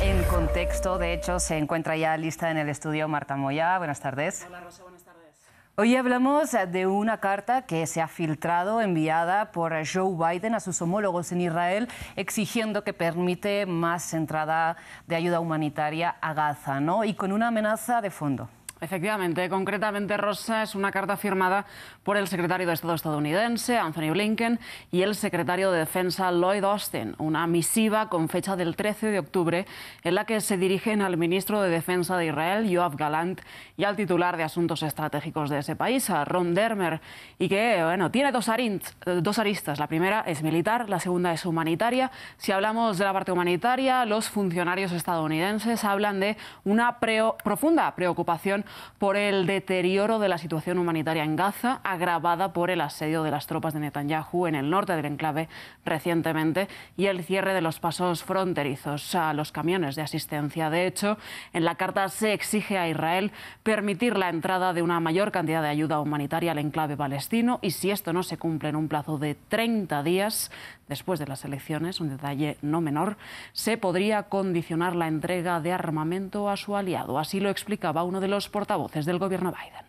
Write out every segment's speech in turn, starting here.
En contexto, de hecho, se encuentra ya lista en el estudio Marta Moya. Buenas tardes. Hola, Rosa, buenas tardes. Hoy hablamos de una carta que se ha filtrado, enviada por Joe Biden a sus homólogos en Israel, exigiendo que permite más entrada de ayuda humanitaria a Gaza, ¿no? Y con una amenaza de fondo. Efectivamente, concretamente, Rosa, es una carta firmada por el secretario de Estado estadounidense, Anthony Blinken, y el secretario de Defensa, Lloyd Austin, una misiva con fecha del 13 de octubre en la que se dirigen al ministro de Defensa de Israel, Yoav Gallant, y al titular de Asuntos Estratégicos de ese país, a Ron Dermer, y que, bueno, tiene dos aristas. La primera es militar, la segunda es humanitaria. Si hablamos de la parte humanitaria, los funcionarios estadounidenses hablan de una profunda preocupación por el deterioro de la situación humanitaria en Gaza, agravada por el asedio de las tropas de Netanyahu en el norte del enclave recientemente y el cierre de los pasos fronterizos a los camiones de asistencia. De hecho, en la carta se exige a Israel permitir la entrada de una mayor cantidad de ayuda humanitaria al enclave palestino y, si esto no se cumple en un plazo de 30 días después de las elecciones, un detalle no menor, se podría condicionar la entrega de armamento a su aliado. Así lo explicaba uno de los portavoces del gobierno Biden.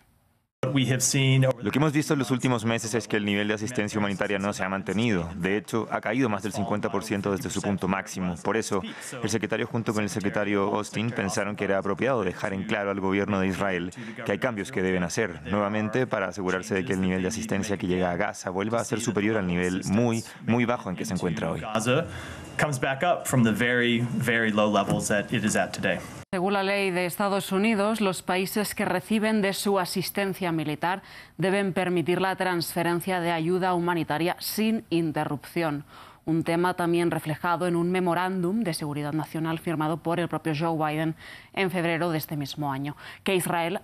Lo que hemos visto en los últimos meses es que el nivel de asistencia humanitaria no se ha mantenido. De hecho, ha caído más del 50% desde su punto máximo. Por eso, el secretario junto con el secretario Austin pensaron que era apropiado dejar en claro al gobierno de Israel que hay cambios que deben hacer, nuevamente para asegurarse de que el nivel de asistencia que llega a Gaza vuelva a ser superior al nivel muy bajo en que se encuentra hoy. Según la ley de Estados Unidos, los países que reciben de su asistencia militar deben permitir la transferencia de ayuda humanitaria sin interrupción. Un tema también reflejado en un memorándum de seguridad nacional firmado por el propio Joe Biden en febrero de este mismo año, que Israel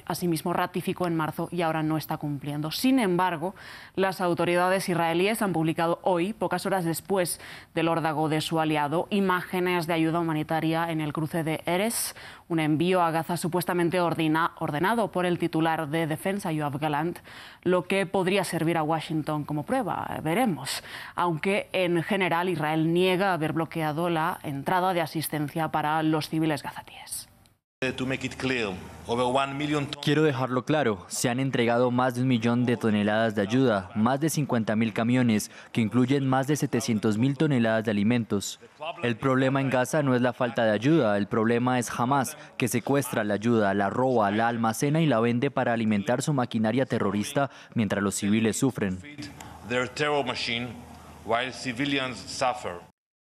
asimismo ratificó en marzo y ahora no está cumpliendo. Sin embargo, las autoridades israelíes han publicado hoy, pocas horas después del órdago de su aliado, imágenes de ayuda humanitaria en el cruce de Erez, un envío a Gaza supuestamente ordenado por el titular de Defensa, Yoav Gallant, lo que podría servir a Washington como prueba, veremos. Aunque en general Israel niega haber bloqueado la entrada de asistencia para los civiles gazatíes. Quiero dejarlo claro, se han entregado más de 1 millón de toneladas de ayuda, más de 50.000 camiones, que incluyen más de 700.000 toneladas de alimentos. El problema en Gaza no es la falta de ayuda, el problema es Hamas, que secuestra la ayuda, la roba, la almacena y la vende para alimentar su maquinaria terrorista mientras los civiles sufren.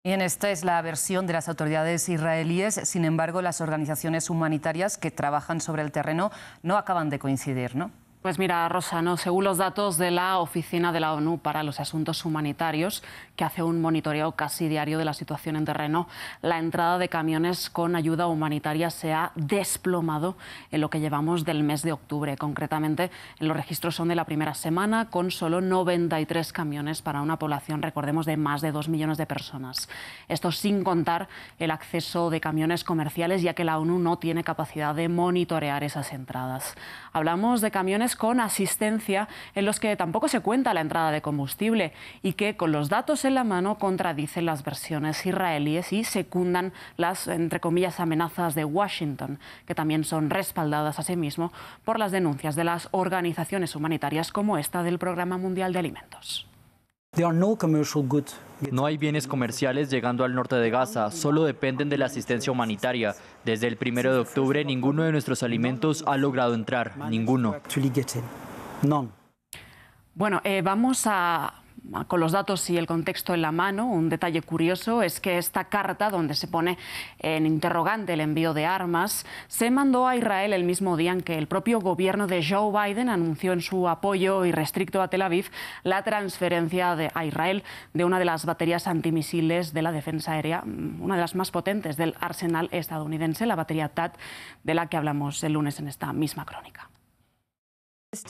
Bien, esta es la versión de las autoridades israelíes. Sin embargo, las organizaciones humanitarias que trabajan sobre el terreno no acaban de coincidir, ¿no? Pues mira, Rosa, según los datos de la Oficina de la ONU para los Asuntos Humanitarios, que hace un monitoreo casi diario de la situación en terreno, la entrada de camiones con ayuda humanitaria se ha desplomado en lo que llevamos del mes de octubre. Concretamente, los registros son de la primera semana, con solo 93 camiones para una población, recordemos, de más de 2 millones de personas. Esto sin contar el acceso de camiones comerciales, ya que la ONU no tiene capacidad de monitorear esas entradas. Hablamos de camiones con asistencia en los que tampoco se cuenta la entrada de combustible y que, con los datos en la mano, contradicen las versiones israelíes y secundan las, entre comillas, amenazas de Washington, que también son respaldadas asimismo por las denuncias de las organizaciones humanitarias como esta del Programa Mundial de Alimentos. No hay bienes comerciales llegando al norte de Gaza, solo dependen de la asistencia humanitaria. Desde el 1 de octubre, ninguno de nuestros alimentos ha logrado entrar, ninguno. Bueno, vamos con los datos y el contexto en la mano. Un detalle curioso es que esta carta, donde se pone en interrogante el envío de armas, se mandó a Israel el mismo día en que el propio gobierno de Joe Biden anunció en su apoyo irrestricto a Tel Aviv la transferencia a Israel de una de las baterías antimisiles de la defensa aérea, una de las más potentes del arsenal estadounidense, la batería THAAD, de la que hablamos el lunes en esta misma crónica.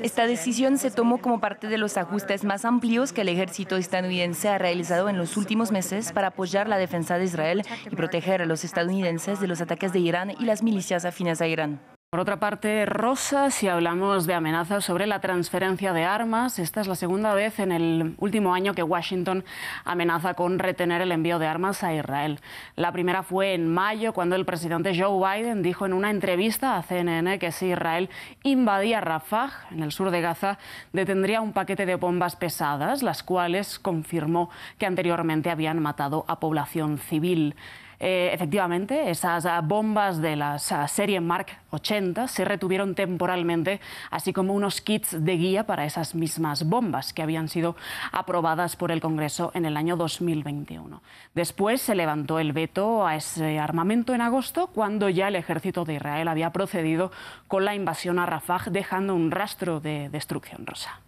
Esta decisión se tomó como parte de los ajustes más amplios que el ejército estadounidense ha realizado en los últimos meses para apoyar la defensa de Israel y proteger a los estadounidenses de los ataques de Irán y las milicias afines a Irán. Por otra parte, Rosa, si hablamos de amenazas sobre la transferencia de armas, esta es la segunda vez en el último año que Washington amenaza con retener el envío de armas a Israel. La primera fue en mayo, cuando el presidente Joe Biden dijo en una entrevista a CNN que si Israel invadía Rafah, en el sur de Gaza, detendría un paquete de bombas pesadas, las cuales confirmó que anteriormente habían matado a población civil. Efectivamente, esas bombas de la serie Mark 80 se retuvieron temporalmente, así como unos kits de guía para esas mismas bombas que habían sido aprobadas por el Congreso en el año 2021. Después se levantó el veto a ese armamento en agosto, cuando ya el ejército de Israel había procedido con la invasión a Rafah, dejando un rastro de destrucción, Rosa.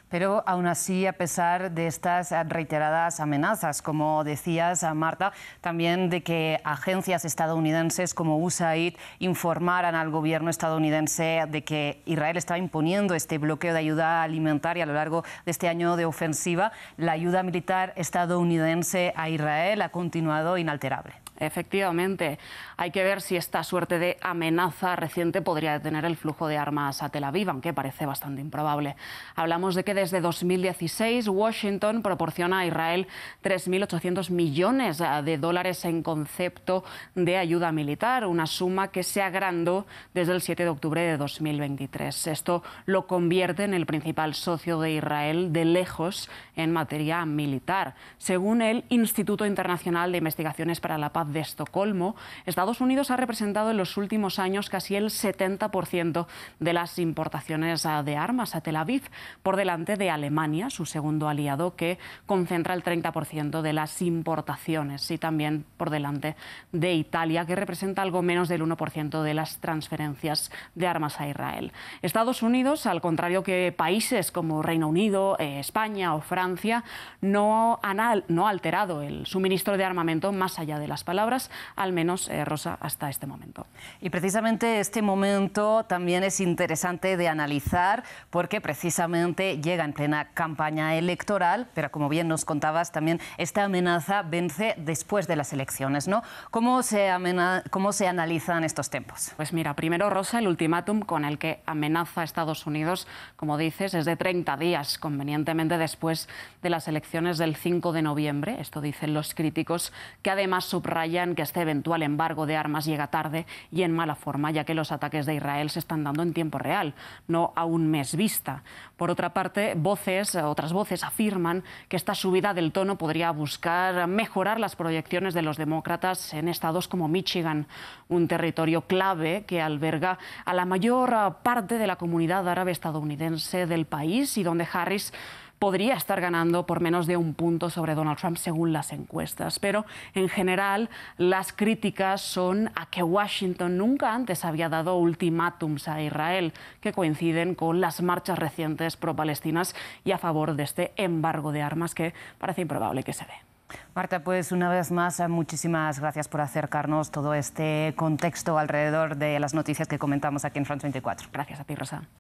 Pero aún así, a pesar de estas reiteradas amenazas, como decías, Marta, también de que agencias estadounidenses como USAID informaran al gobierno estadounidense de que Israel estaba imponiendo este bloqueo de ayuda alimentaria a lo largo de este año de ofensiva, la ayuda militar estadounidense a Israel ha continuado inalterable. Efectivamente, hay que ver si esta suerte de amenaza reciente podría detener el flujo de armas a Tel Aviv, aunque parece bastante improbable. Hablamos de que desde 2016 Washington proporciona a Israel 3.800 millones de dólares en concepto de ayuda militar, una suma que se agrandó desde el 7 de octubre de 2023. Esto lo convierte en el principal socio de Israel de lejos en materia militar. Según el Instituto Internacional de Investigaciones para la Paz de Estocolmo, Estados Unidos ha representado en los últimos años casi el 70% de las importaciones de armas a Tel Aviv, por delante de Alemania, su segundo aliado, que concentra el 30% de las importaciones, y también por delante de Italia, que representa algo menos del 1% de las transferencias de armas a Israel. Estados Unidos, al contrario que países como Reino Unido, España o Francia, no ha alterado el suministro de armamento más allá de las palabras, al menos, Rosa, hasta este momento. Y precisamente este momento también es interesante de analizar, porque precisamente llega en plena campaña electoral, pero como bien nos contabas, también esta amenaza vence después de las elecciones, ¿no? ¿Cómo se analizan estos tiempos? Pues mira, primero, Rosa, el ultimátum con el que amenaza a Estados Unidos, como dices, es de 30 días, convenientemente después de las elecciones del 5 de noviembre. Esto dicen los críticos, que además subrayan que este eventual embargo de armas llega tarde y en mala forma, ya que los ataques de Israel se están dando en tiempo real, no a un mes vista. Por otra parte, otras voces afirman que esta subida del tono podría buscar mejorar las proyecciones de los demócratas en estados como Michigan, un territorio clave que alberga a la mayor parte de la comunidad árabe estadounidense del país y donde Harris podría estar ganando por menos de un punto sobre Donald Trump según las encuestas. Pero en general las críticas son a que Washington nunca antes había dado ultimátums a Israel, que coinciden con las marchas recientes pro-palestinas y a favor de este embargo de armas que parece improbable que se dé. Marta, pues una vez más, muchísimas gracias por acercarnos todo este contexto alrededor de las noticias que comentamos aquí en France 24. Gracias a ti, Rosa.